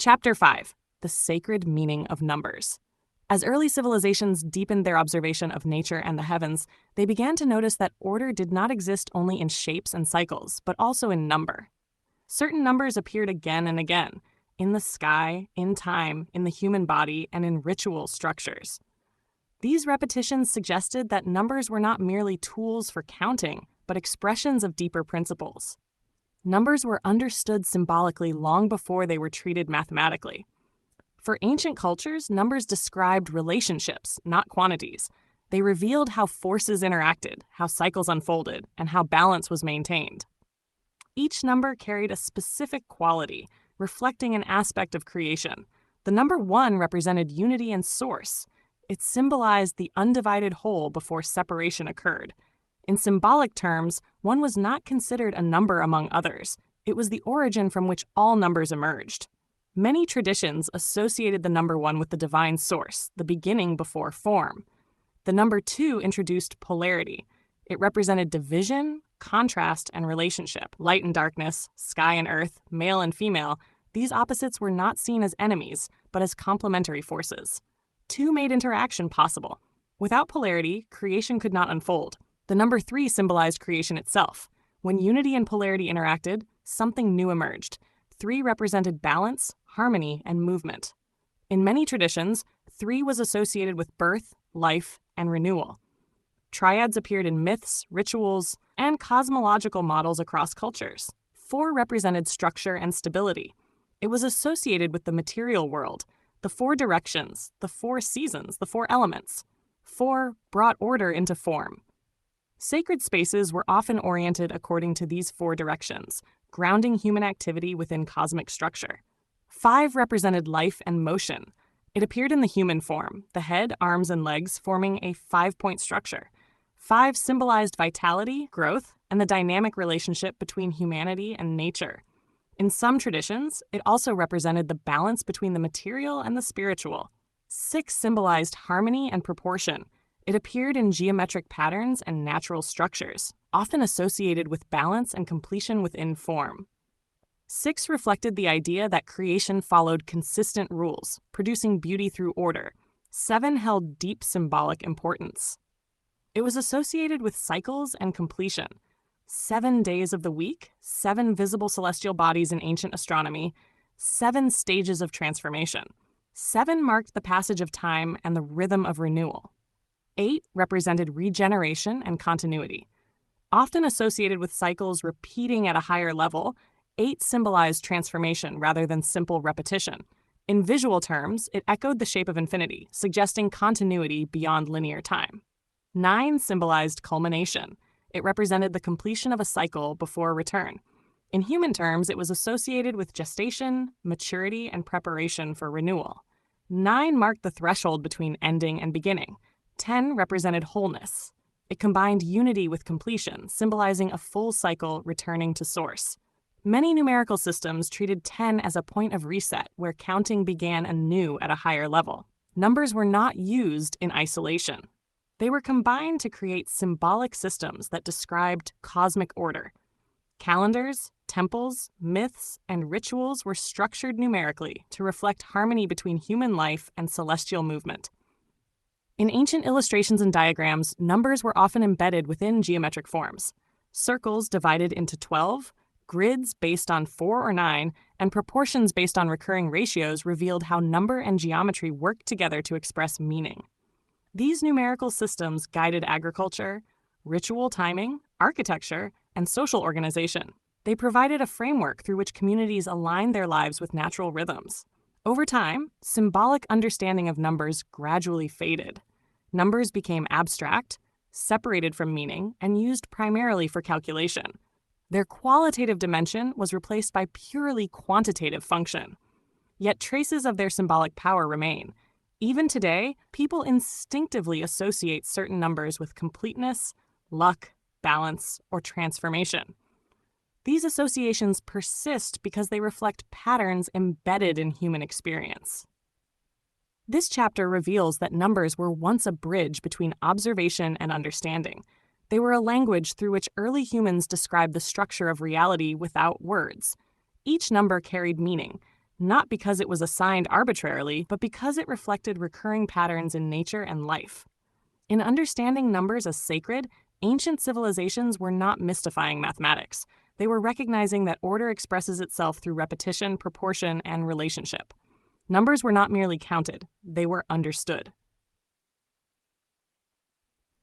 Chapter 5: The Sacred Meaning of Numbers. As early civilizations deepened their observation of nature and the heavens, they began to notice that order did not exist only in shapes and cycles, but also in number. Certain numbers appeared again and again, in the sky, in time, in the human body, and in ritual structures. These repetitions suggested that numbers were not merely tools for counting, but expressions of deeper principles. Numbers were understood symbolically long before they were treated mathematically. For ancient cultures, numbers described relationships, not quantities. They revealed how forces interacted, how cycles unfolded, and how balance was maintained. Each number carried a specific quality, reflecting an aspect of creation. The number 1 represented unity and source. It symbolized the undivided whole before separation occurred. In symbolic terms, 1 was not considered a number among others. It was the origin from which all numbers emerged. Many traditions associated the number 1 with the divine source, the beginning before form. The number 2 introduced polarity. It represented division, contrast, and relationship. Light and darkness, sky and earth, male and female, these opposites were not seen as enemies, but as complementary forces. 2 made interaction possible. Without polarity, creation could not unfold. The number 3 symbolized creation itself. When unity and polarity interacted, something new emerged. 3 represented balance, harmony, and movement. In many traditions, 3 was associated with birth, life, and renewal. Triads appeared in myths, rituals, and cosmological models across cultures. 4 represented structure and stability. It was associated with the material world, the 4 directions, the 4 seasons, the 4 elements. 4 brought order into form. Sacred spaces were often oriented according to these 4 directions, grounding human activity within cosmic structure. 5 represented life and motion. It appeared in the human form, the head, arms, and legs forming a 5-point structure. 5 symbolized vitality, growth, and the dynamic relationship between humanity and nature. In some traditions, it also represented the balance between the material and the spiritual. 6 symbolized harmony and proportion. It appeared in geometric patterns and natural structures, often associated with balance and completion within form. 6 reflected the idea that creation followed consistent rules, producing beauty through order. 7 held deep symbolic importance. It was associated with cycles and completion. 7 days of the week, 7 visible celestial bodies in ancient astronomy, 7 stages of transformation. 7 marked the passage of time and the rhythm of renewal. 8 represented regeneration and continuity. Often associated with cycles repeating at a higher level, 8 symbolized transformation rather than simple repetition. In visual terms, it echoed the shape of infinity, suggesting continuity beyond linear time. 9 symbolized culmination. It represented the completion of a cycle before return. In human terms, it was associated with gestation, maturity, and preparation for renewal. 9 marked the threshold between ending and beginning. 10 represented wholeness. It combined unity with completion, symbolizing a full cycle returning to source. Many numerical systems treated 10 as a point of reset where counting began anew at a higher level. Numbers were not used in isolation. They were combined to create symbolic systems that described cosmic order. Calendars, temples, myths, and rituals were structured numerically to reflect harmony between human life and celestial movement. In ancient illustrations and diagrams, numbers were often embedded within geometric forms. Circles divided into 12, grids based on 4 or 9, and proportions based on recurring ratios revealed how number and geometry worked together to express meaning. These numerical systems guided agriculture, ritual timing, architecture, and social organization. They provided a framework through which communities aligned their lives with natural rhythms. Over time, symbolic understanding of numbers gradually faded. Numbers became abstract, separated from meaning, and used primarily for calculation. Their qualitative dimension was replaced by purely quantitative function. Yet traces of their symbolic power remain. Even today, people instinctively associate certain numbers with completeness, luck, balance, or transformation. These associations persist because they reflect patterns embedded in human experience. This chapter reveals that numbers were once a bridge between observation and understanding. They were a language through which early humans described the structure of reality without words. Each number carried meaning. not because it was assigned arbitrarily, but because it reflected recurring patterns in nature and life. In understanding numbers as sacred, ancient civilizations were not mystifying mathematics. They were recognizing that order expresses itself through repetition, proportion, and relationship. Numbers were not merely counted, they were understood.